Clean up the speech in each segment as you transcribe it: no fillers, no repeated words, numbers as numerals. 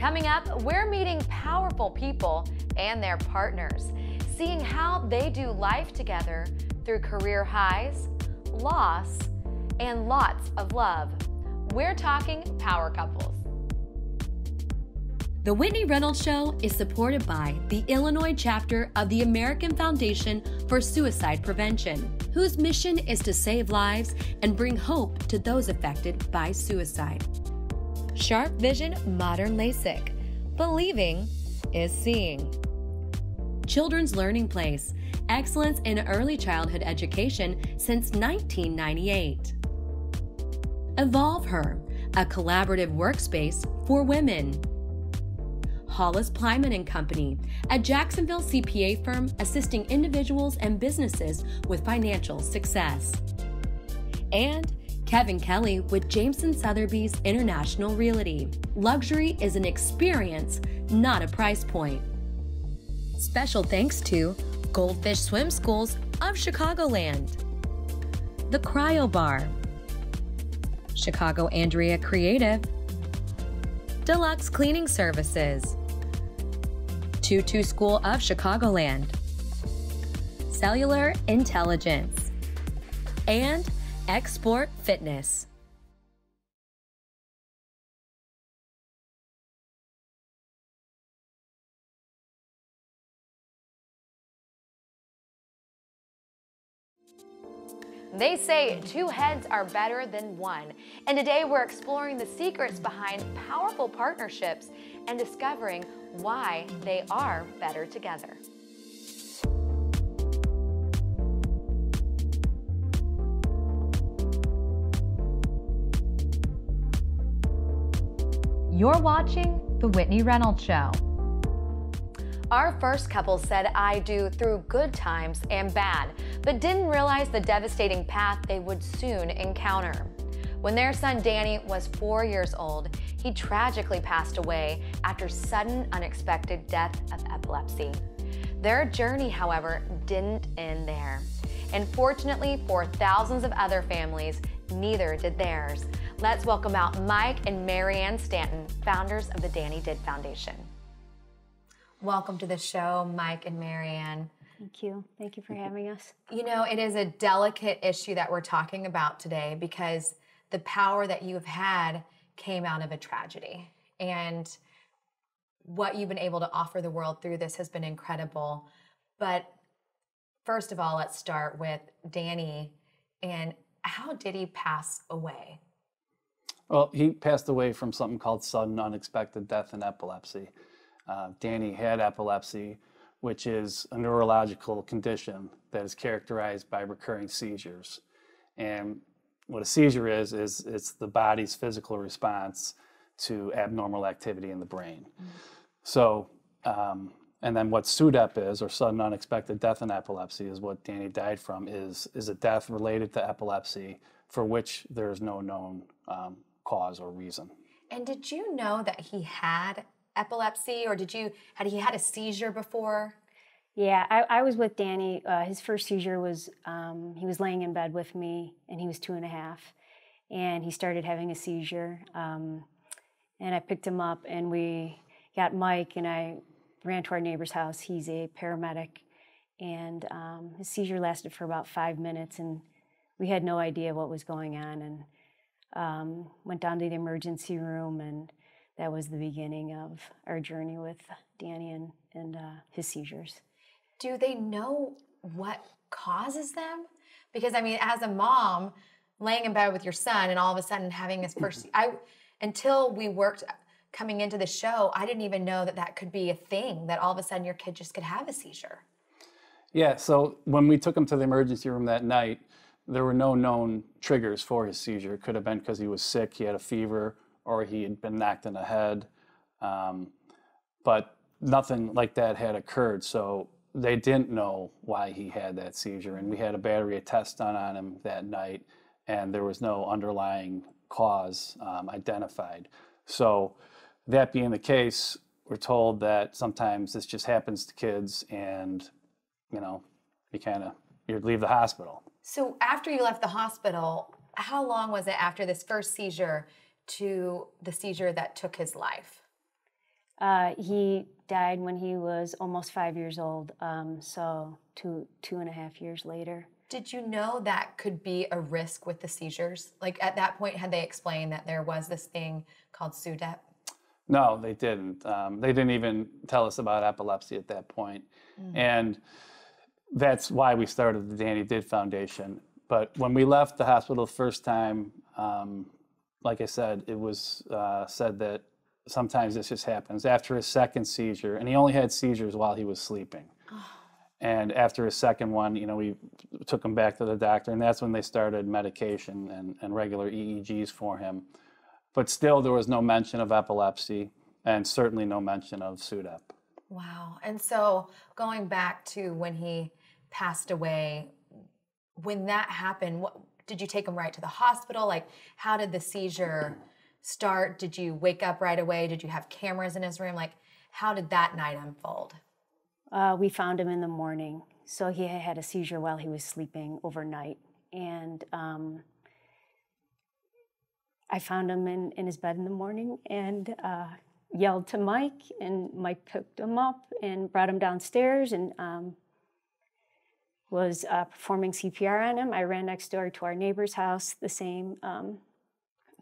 Coming up, we're meeting powerful people and their partners, seeing how they do life together through career highs, loss, and lots of love. We're talking power couples. The Whitney Reynolds Show is supported by the Illinois chapter of the American Foundation for Suicide Prevention, whose mission is to save lives and bring hope to those affected by suicide. Sharp Vision Modern LASIK. Believing is seeing. Children's Learning Place. Excellence in early childhood education since 1998. Evolve Her, a collaborative workspace for women. Hollis Plyman & Company, a Jacksonville CPA firm assisting individuals and businesses with financial success. And Kevin Kelly with Jameson Sotheby's International Realty. Luxury is an experience, not a price point. Special thanks to Goldfish Swim Schools of Chicagoland, The Cryo Bar, Chicago Andrea Creative, Deluxe Cleaning Services, Tutu School of Chicagoland, Cellular Intelligence, and Export Fitness. They say two heads are better than one, and today we're exploring the secrets behind powerful partnerships and discovering why they are better together. You're watching The Whitney Reynolds Show. Our first couple said I do through good times and bad, but didn't realize the devastating path they would soon encounter. When their son Danny was 4 years old, he tragically passed away after sudden unexpected death of epilepsy. Their journey, however, didn't end there. And fortunately for thousands of other families, neither did theirs. Let's welcome out Mike and Marianne Stanton, founders of the Danny Did Foundation. Welcome to the show, Mike and Marianne. Thank you. Thank you for having us. You know, it is a delicate issue that we're talking about today because the power that you've had came out of a tragedy. And what you've been able to offer the world through this has been incredible. But first of all, let's start with Danny. And how did he pass away? Well, he passed away from something called sudden unexpected death and epilepsy. Danny had epilepsy, which is a neurological condition that is characterized by recurring seizures. And what a seizure is it's the body's physical response to abnormal activity in the brain. So, and then what SUDEP is, or sudden unexpected death and epilepsy, is what Danny died from, is a death related to epilepsy for which there is no known cause or reason. And did you know that he had epilepsy, or had he had a seizure before? Yeah, I was with Danny. His first seizure was, he was laying in bed with me, and he was 2.5, and he started having a seizure. And I picked him up, and we got Mike, and I ran to our neighbor's house. He's a paramedic, and his seizure lasted for about 5 minutes, and we had no idea what was going on, and went down to the emergency room, and that was the beginning of our journey with Danny and his seizures. Do they know what causes them? Because, I mean, as a mom, laying in bed with your son and all of a sudden having his first... until we worked coming into the show, I didn't even know that that could be a thing, that all of a sudden your kid just could have a seizure. Yeah, so when we took him to the emergency room that night, there were no known triggers for his seizure. It could have been because he was sick, he had a fever, or he had been knocked in the head. But nothing like that had occurred, so they didn't know why he had that seizure. And we had a battery of tests done on him that night, and there was no underlying cause identified. So that being the case, we're told that sometimes this just happens to kids, and you leave the hospital. So after you left the hospital, how long was it after this first seizure to the seizure that took his life? He died when he was almost 5 years old, so 2.5 years later. Did you know that could be a risk with the seizures? Like at that point, had they explained that there was this thing called SUDEP? No, they didn't. They didn't even tell us about epilepsy at that point. And that's why we started the Danny Did Foundation. But when we left the hospital the first time, like I said, it was said that sometimes this just happens. After his second seizure, and he only had seizures while he was sleeping. And after his second one, we took him back to the doctor, and that's when they started medication and regular EEGs for him. But still, there was no mention of epilepsy, and certainly no mention of SUDEP. Wow. And so going back to when he passed away, when that happened, did you take him right to the hospital? Like, how did the seizure start? Did you wake up right away? Did you have cameras in his room? Like, how did that night unfold? We found him in the morning. So he had a seizure while he was sleeping overnight. And I found him in his bed in the morning and yelled to Mike, and Mike picked him up and brought him downstairs and was performing CPR on him. I ran next door to our neighbor's house, the same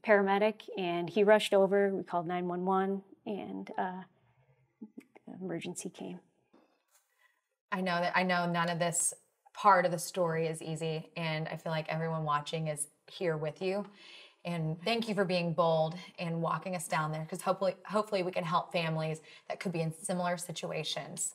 paramedic, and he rushed over. We called 911, and emergency came. I know none of this part of the story is easy, and I feel like everyone watching is here with you. And thank you for being bold and walking us down there, because hopefully we can help families that could be in similar situations.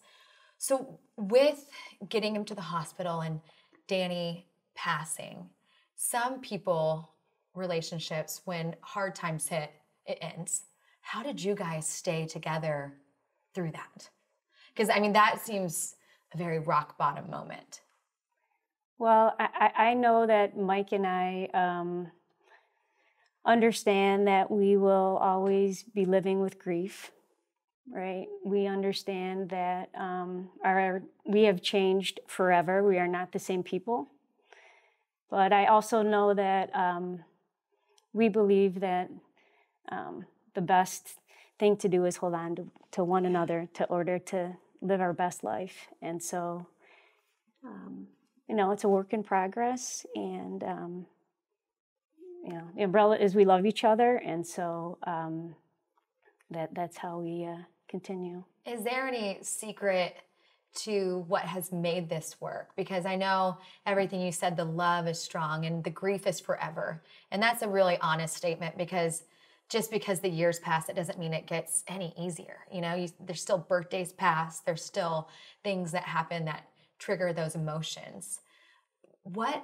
So with getting him to the hospital and Danny passing, some people, relationships, when hard times hit, it ends. How did you guys stay together through that? Because, I mean, that seems a very rock bottom moment. Well, I know that Mike and I understand that we will always be living with grief, right? We understand that we have changed forever. We are not the same people. But I also know that we believe that the best thing to do is hold on to one another in order to live our best life. And so, it's a work in progress, and the umbrella is we love each other, and so that's how we continue. Is there any secret to what has made this work? Because I know everything you said, the love is strong and the grief is forever. And that's a really honest statement, because just because the years pass, it doesn't mean it gets any easier. There's still birthdays pass. There's still things that happen that trigger those emotions. What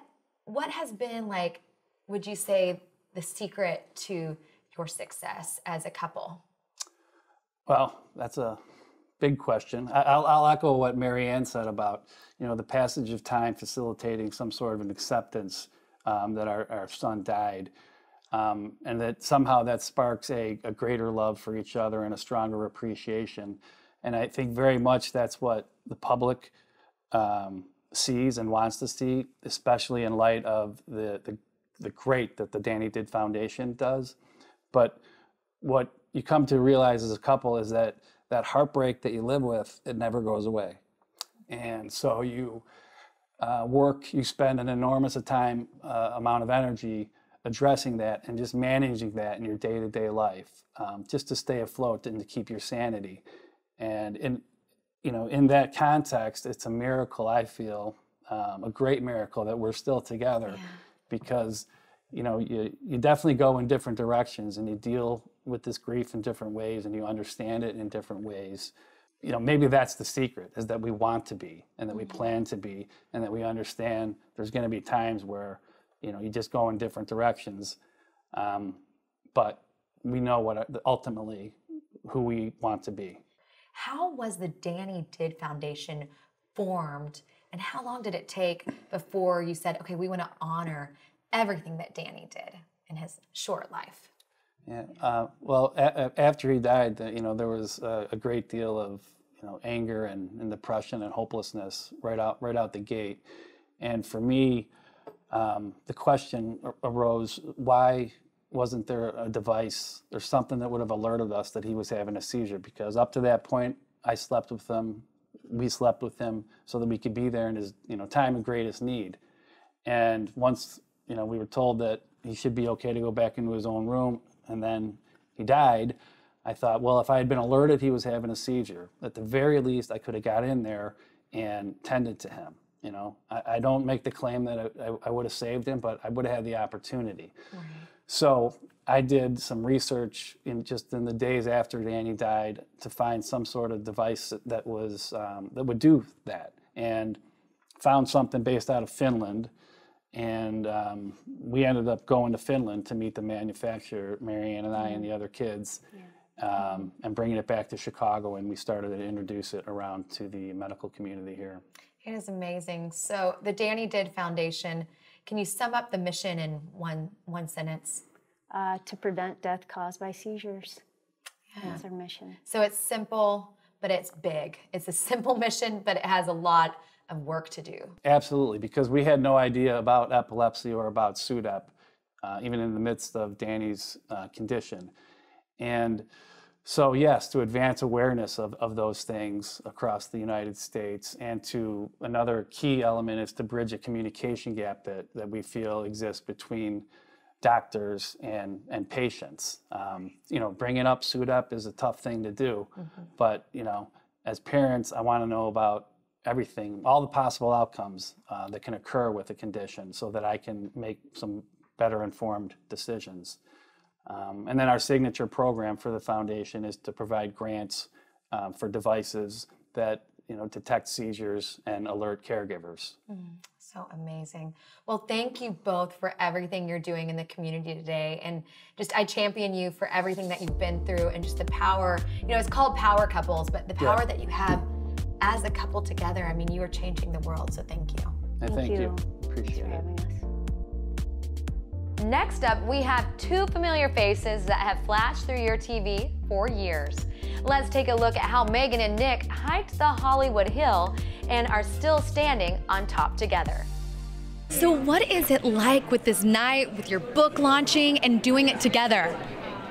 has been, like, would you say, the secret to your success as a couple? Well, that's a big question. I'll echo what Mary Ann said about, the passage of time facilitating some sort of an acceptance that our son died. And that somehow that sparks a greater love for each other and a stronger appreciation. And I think very much that's what the public sees and wants to see, especially in light of the great that the Danny Did Foundation does. But what you come to realize as a couple is that heartbreak that you live with, it never goes away. And so you you spend an enormous amount of energy addressing that and just managing that in your day-to-day life, just to stay afloat and to keep your sanity. And in that context, it's a miracle, I feel, a great miracle that we're still together. Yeah. Because you definitely go in different directions, and you deal with this grief in different ways, and you understand it in different ways. Maybe that's the secret, is that we want to be, and that we plan to be, and that we understand there's going to be times where you just go in different directions, but we know ultimately who we want to be. How was the Danny Did Foundation formed, and how long did it take before you said, okay, we want to honor everything that Danny did in his short life? Yeah. Well, after he died, there was a great deal of anger and depression and hopelessness right out the gate. And for me, the question arose: why wasn't there a device or something that would have alerted us that he was having a seizure? Because up to that point, I slept with him, we slept with him so that we could be there in his, time of greatest need. And once, we were told that he should be okay to go back into his own room, and then he died, I thought, well, if I had been alerted he was having a seizure, at the very least, I could have got in there and tended to him. I don't make the claim that I would have saved him, but I would have had the opportunity. Right. So I did some research in the days after Danny died to find some sort of device that was that would do that, and found something based out of Finland. And we ended up going to Finland to meet the manufacturer, Marianne and I and the other kids, and bringing it back to Chicago, and we started to introduce it around to the medical community here. It is amazing. So the Danny Did Foundation, can you sum up the mission in one sentence? To prevent death caused by seizures. Yeah. That's our mission. So it's simple, but it's big. It's a simple mission, but it has a lot of work to do. Absolutely, because we had no idea about epilepsy or about SUDEP, even in the midst of Danny's condition. And so yes, to advance awareness of those things across the United States, and to another key element is to bridge a communication gap that we feel exists between doctors and patients. Bringing up SUDEP is a tough thing to do, but as parents, I want to know about everything, all the possible outcomes that can occur with a condition, so that I can make some better informed decisions. And then our signature program for the foundation is to provide grants for devices that detect seizures and alert caregivers. So amazing. Well, thank you both for everything you're doing in the community today. And I champion you for everything that you've been through, and just the power, it's called power couples, but the power that you have as a couple together. I mean, you are changing the world, so thank you. Thank you. Appreciate it. Having us. Next up, we have two familiar faces that have flashed through your TV for years. Let's take a look at how Megan and Nick hiked the Hollywood Hill and are still standing on top together. So what is it like with this night, with your book launching and doing it together?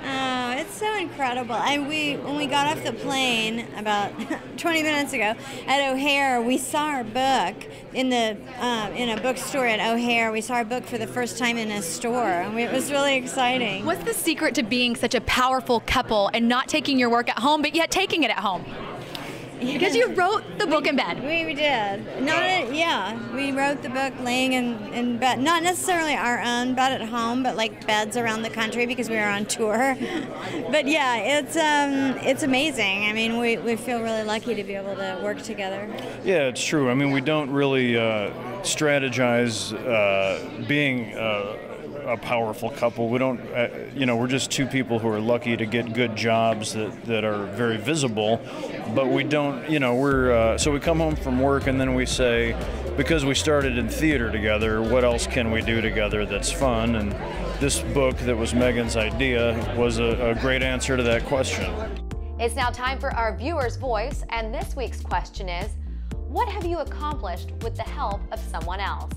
Oh, it's so incredible. And when we got off the plane about 20 minutes ago at O'Hare, we saw our book in a bookstore at O'Hare. We saw our book for the first time in a store, and it was really exciting. What's the secret to being such a powerful couple and not taking your work at home, but yet taking it at home? Because you wrote the book in bed. We did. We wrote the book laying in bed. Not necessarily our own bed at home, but like beds around the country because we were on tour. But yeah, it's amazing. I mean, we feel really lucky to be able to work together. Yeah, it's true. I mean, we don't really strategize being a powerful couple. We don't, we're just two people who are lucky to get good jobs that are very visible, but we don't, so we come home from work and then we say, because we started in theater together, what else can we do together that's fun? And this book that was Megan's idea was a great answer to that question. It's now time for our viewer's voice, and this week's question is, what have you accomplished with the help of someone else?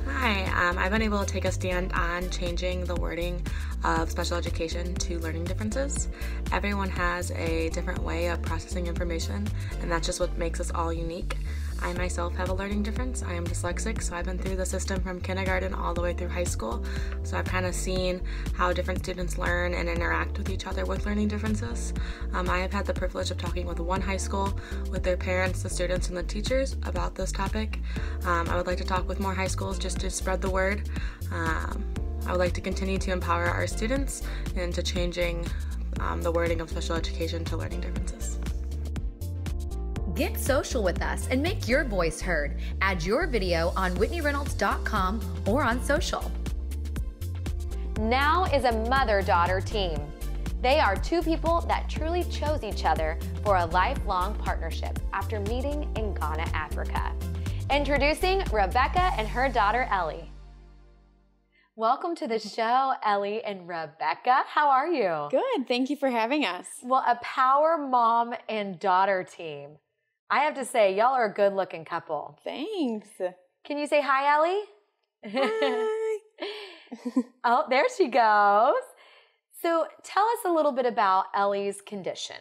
Hi, I've been able to take a stand on changing the wording of special education to learning differences. Everyone has a different way of processing information, and that's just what makes us all unique. I myself have a learning difference. I am dyslexic, so I've been through the system from kindergarten all the way through high school. So I've kind of seen how different students learn and interact with each other with learning differences. I have had the privilege of talking with one high school, with their parents, the students, and the teachers about this topic. I would like to talk with more high schools just to spread the word. I would like to continue to empower our students into changing the wording of special education to learning differences. Get social with us and make your voice heard. Add your video on WhitneyReynolds.com or on social. Now is a mother-daughter team. They are two people that truly chose each other for a lifelong partnership after meeting in Ghana, Africa. Introducing Rebecca and her daughter, Ellie. Welcome to the show, Ellie and Rebecca. How are you? Good. Thank you for having us. Well, a power mom and daughter team. I have to say, y'all are a good-looking couple. Thanks. Can you say hi, Ellie? Hi. Oh, there she goes. So tell us a little bit about Ellie's condition.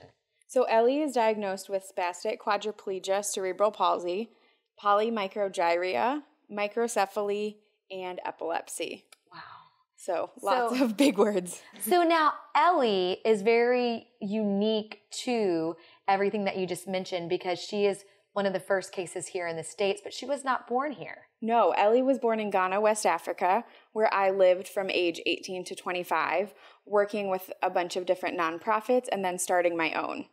So Ellie is diagnosed with spastic quadriplegia, cerebral palsy, polymicrogyria, microcephaly, and epilepsy. Wow. So lots of big words. So now Ellie is very unique to everything that you just mentioned because she is one of the first cases here in the States, but she was not born here. No, Ellie was born in Ghana, West Africa, where I lived from age 18 to 25, working with a bunch of different nonprofits and then starting my own.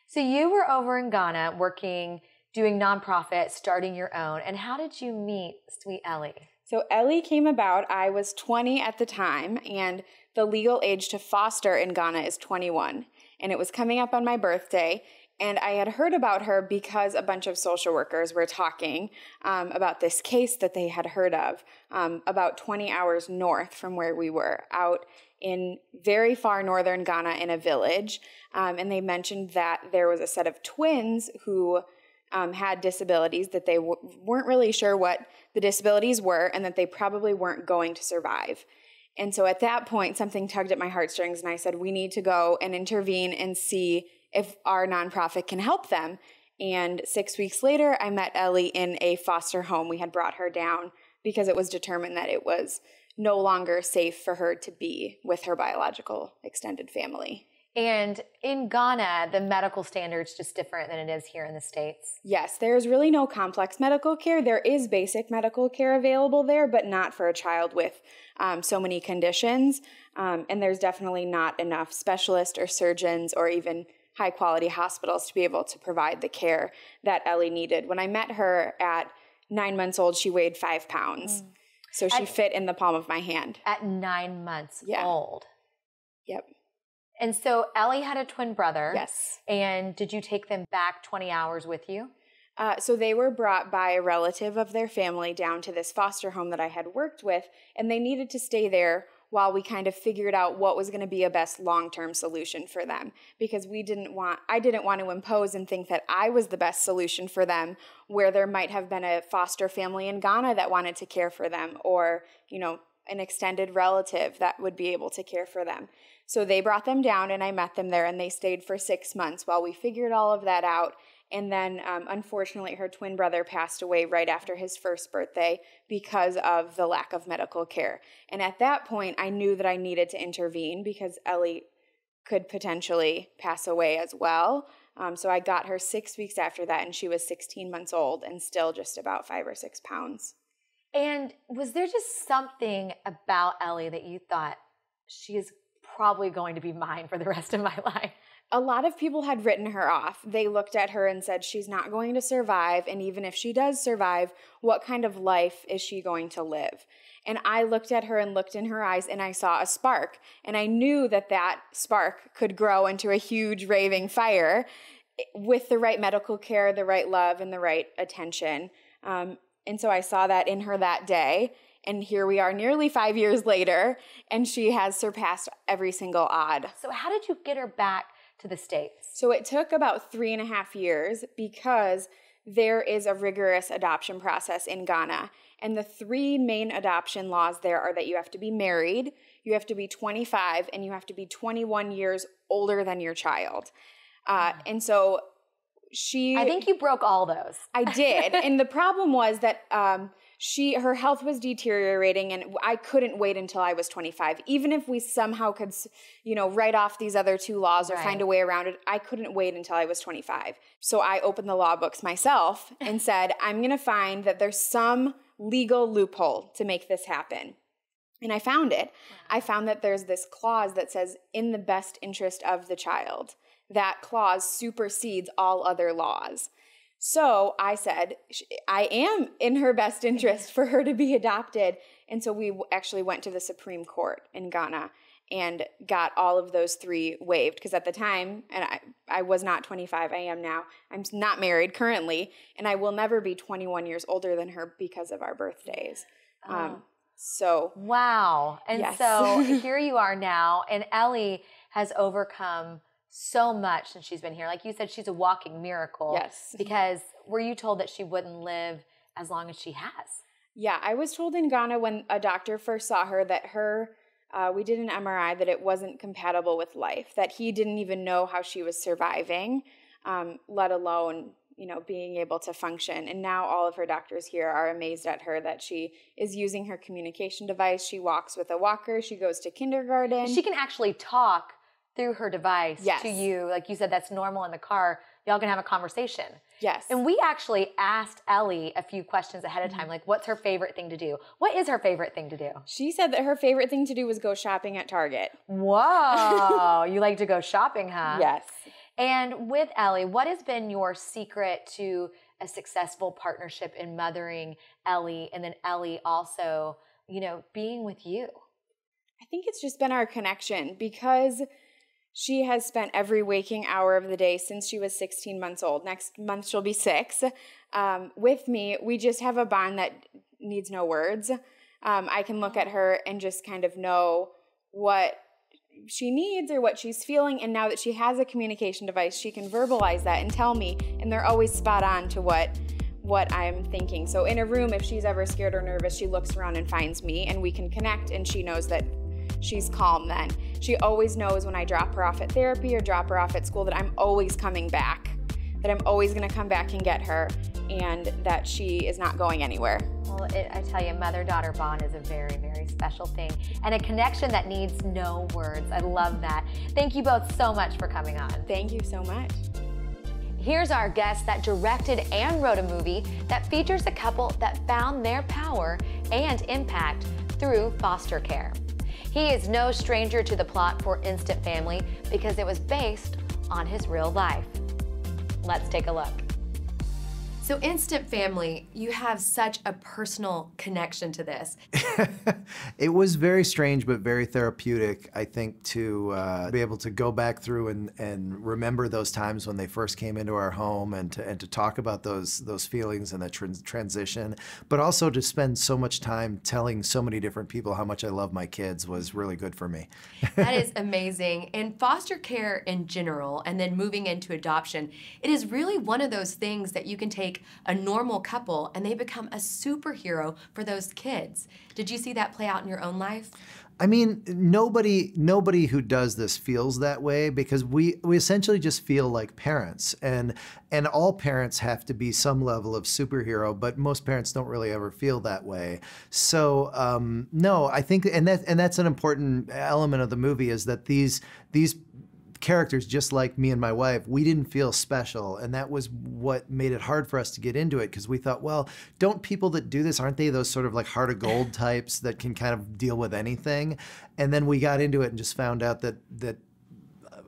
So you were over in Ghana working, doing nonprofits, starting your own. And how did you meet sweet Ellie? So Ellie came about, I was 20 at the time, and the legal age to foster in Ghana is 21. And it was coming up on my birthday, and I had heard about her because a bunch of social workers were talking about this case that they had heard of about 20 hours north from where we were, out in very far northern Ghana in a village. And they mentioned that there was a set of twins who had disabilities that they weren't really sure what the disabilities were and that they probably weren't going to survive. And so at that point, something tugged at my heartstrings, and I said, we need to go and intervene and see if our nonprofit can help them. And 6 weeks later, I met Ellie in a foster home. We had brought her down because it was determined that it was no longer safe for her to be with her biological extended family. And in Ghana, the medical standard's just different than it is here in the States. Yes, there's really no complex medical care. There is basic medical care available there, but not for a child with so many conditions. And there's definitely not enough specialists or surgeons or even high-quality hospitals to be able to provide the care that Ellie needed. When I met her at 9 months old, she weighed 5 pounds. So she fit in the palm of my hand. At 9 months old? Yep. And so Ellie had a twin brother. Yes. And did you take them back 20 hours with you? So they were brought by a relative of their family down to this foster home that I had worked with, and they needed to stay there while we kind of figured out what was going to be a best long-term solution for them, because I didn't want to impose and think that I was the best solution for them, where there might have been a foster family in Ghana that wanted to care for them, or, an extended relative that would be able to care for them. So they brought them down, and I met them there, and they stayed for 6 months while we figured all of that out. And then, unfortunately, her twin brother passed away right after his first birthday because of the lack of medical care. And at that point, I knew that I needed to intervene because Ellie could potentially pass away as well. So I got her 6 weeks after that, and she was 16 months old and still just about 5 or 6 pounds. And was there just something about Ellie that you thought, she is probably going to be mine for the rest of my life? A lot of people had written her off. They looked at her and said, she's not going to survive, and even if she does survive, what kind of life is she going to live? And I looked at her and looked in her eyes, and I saw a spark, and I knew that that spark could grow into a huge raving fire with the right medical care, the right love, and the right attention. And so I saw that in her that day, and here we are nearly 5 years later, and she has surpassed every single odd. So how did you get her back to the States? So it took about 3.5 years because there is a rigorous adoption process in Ghana. And the 3 main adoption laws there are that you have to be married, you have to be 25, and you have to be 21 years older than your child. And so I think you broke all those. I did. And the problem was that her health was deteriorating, and I couldn't wait until I was 25. Even if we somehow could, write off these other 2 laws or find a way around it, I couldn't wait until I was 25. So I opened the law books myself and said, I'm going to find that there's some legal loophole to make this happen. And I found it. I found that there's this clause that says, in the best interest of the child. That clause supersedes all other laws. So I said, I am in her best interest for her to be adopted. And so we actually went to the Supreme Court in Ghana and got all of those 3 waived. Because at the time, and I was not 25, I am now. I'm not married currently, and I will never be 21 years older than her because of our birthdays. Wow. And yes. So here you are now, and Ellie has overcome so much since she's been here. Like you said, she's a walking miracle. Yes. Because were you told that she wouldn't live as long as she has? Yeah, I was told in Ghana when a doctor first saw her that we did an MRI, that it wasn't compatible with life, that he didn't even know how she was surviving, let alone, being able to function. And now all of her doctors here are amazed at her that she is using her communication device. She walks with a walker. She goes to kindergarten. She can actually talk through her device to you. Like you said, that's normal in the car. Y'all can have a conversation. Yes. And we actually asked Ellie a few questions ahead of time, like what's her favorite thing to do? What is her favorite thing to do? She said that her favorite thing to do was go shopping at Target. Whoa, you like to go shopping, huh? Yes. And with Ellie, what has been your secret to a successful partnership in mothering Ellie, and then Ellie also, being with you? I think it's just been our connection, because she has spent every waking hour of the day since she was 16 months old. Next month she'll be 6. With me, we just have a bond that needs no words. I can look at her and just kind of know what she needs or what she's feeling, and now that she has a communication device, she can verbalize that and tell me, and they're always spot on to what I'm thinking. So in a room, if she's ever scared or nervous, she looks around and finds me, and we can connect, and she knows that she's calm then. She always knows when I drop her off at therapy or drop her off at school that I'm always coming back, that I'm always going to come back and get her, and that she is not going anywhere. Well, I tell you, mother-daughter bond is a very, very special thing, and a connection that needs no words. I love that. Thank you both so much for coming on. Thank you so much. Here's our guest that directed and wrote a movie that features a couple that found their power and impact through foster care. He is no stranger to the plot for Instant Family because it was based on his real life. Let's take a look. So Instant Family, you have such a personal connection to this. It was very strange, but very therapeutic, I think, to be able to go back through and remember those times when they first came into our home, and to talk about those feelings and that transition, but also to spend so much time telling so many different people how much I love my kids was really good for me. That is amazing. And foster care in general, and then moving into adoption, it is really one of those things that you can take a normal couple and they become a superhero for those kids. Did you see that play out in your own life? I mean, nobody who does this feels that way, because we essentially just feel like parents, and all parents have to be some level of superhero, but most parents don't really ever feel that way. So no, I think, and that's an important element of the movie, is that these characters, just like me and my wife, we didn't feel special, and that was what made it hard for us to get into it, because we thought, well, don't people that do this, aren't they those sort of like heart of gold types that can kind of deal with anything? And then we got into it and just found out that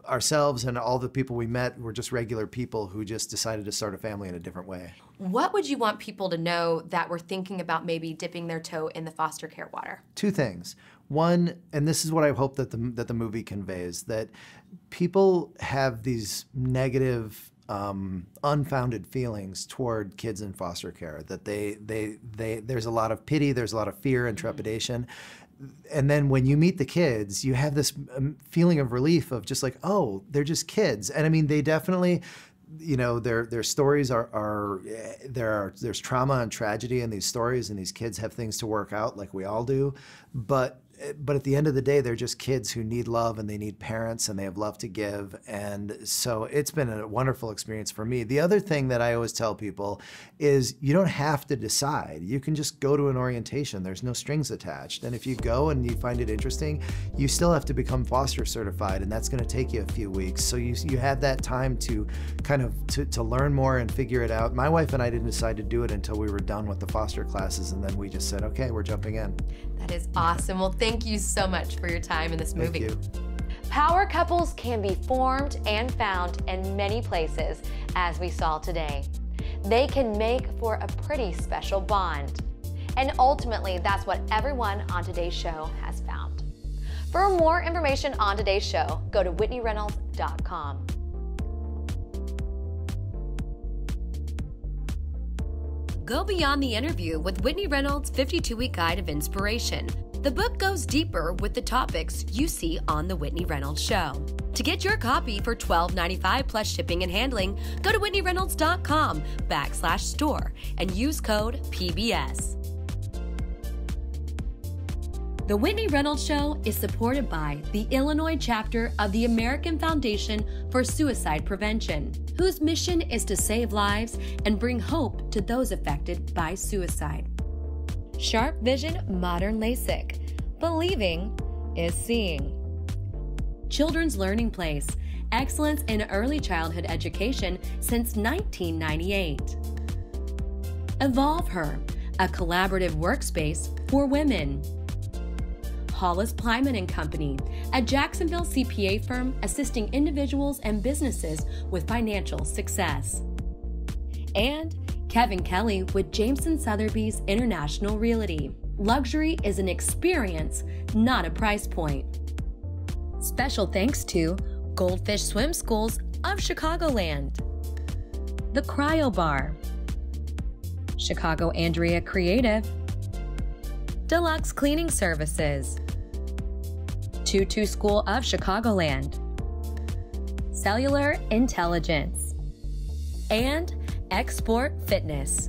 ourselves and all the people we met were just regular people who just decided to start a family in a different way. What would you want people to know that were thinking about maybe dipping their toe in the foster care water? 2 things. One, and this is what I hope that the movie conveys, that people have these negative, unfounded feelings toward kids in foster care, that there's a lot of pity, there's a lot of fear and trepidation. And then when you meet the kids, you have this feeling of relief of just like, oh, they're just kids. And I mean, they definitely, their stories there's trauma and tragedy in these stories, and these kids have things to work out like we all do. But at the end of the day, they're just kids who need love, and they need parents, and they have love to give. And so it's been a wonderful experience for me. The other thing that I always tell people is you don't have to decide. You can just go to an orientation. There's no strings attached. And if you go and you find it interesting, you still have to become foster certified, and that's going to take you a few weeks. So you have that time to kind of to learn more and figure it out. My wife and I didn't decide to do it until we were done with the foster classes, and then we just said, okay, we're jumping in. That is awesome. Well, thank you so much for your time in this movie. Thank you. Power couples can be formed and found in many places, as we saw today. They can make for a pretty special bond. And ultimately, that's what everyone on today's show has found. For more information on today's show, go to WhitneyReynolds.com. Go beyond the interview with Whitney Reynolds' 52-Week Guide of Inspiration. The book goes deeper with the topics you see on The Whitney Reynolds Show. To get your copy for $12.95 plus shipping and handling, go to WhitneyReynolds.com/store and use code PBS. The Whitney Reynolds Show is supported by the Illinois chapter of the American Foundation for Suicide Prevention, whose mission is to save lives and bring hope to those affected by suicide. Sharp Vision Modern LASIK. Believing is seeing. Children's Learning Place. Excellence in early childhood education since 1998. Evolve Her. A collaborative workspace for women. Hollis Plyman & Company, a Jacksonville CPA firm assisting individuals and businesses with financial success. And Kevin Kelly with Jameson Sotheby's International Realty. Luxury is an experience, not a price point. Special thanks to Goldfish Swim Schools of Chicagoland, The Cryo Bar, Chicago Andrea Creative, Deluxe Cleaning Services, Tutu School of Chicagoland, Cellular Intelligence, and Export Fitness.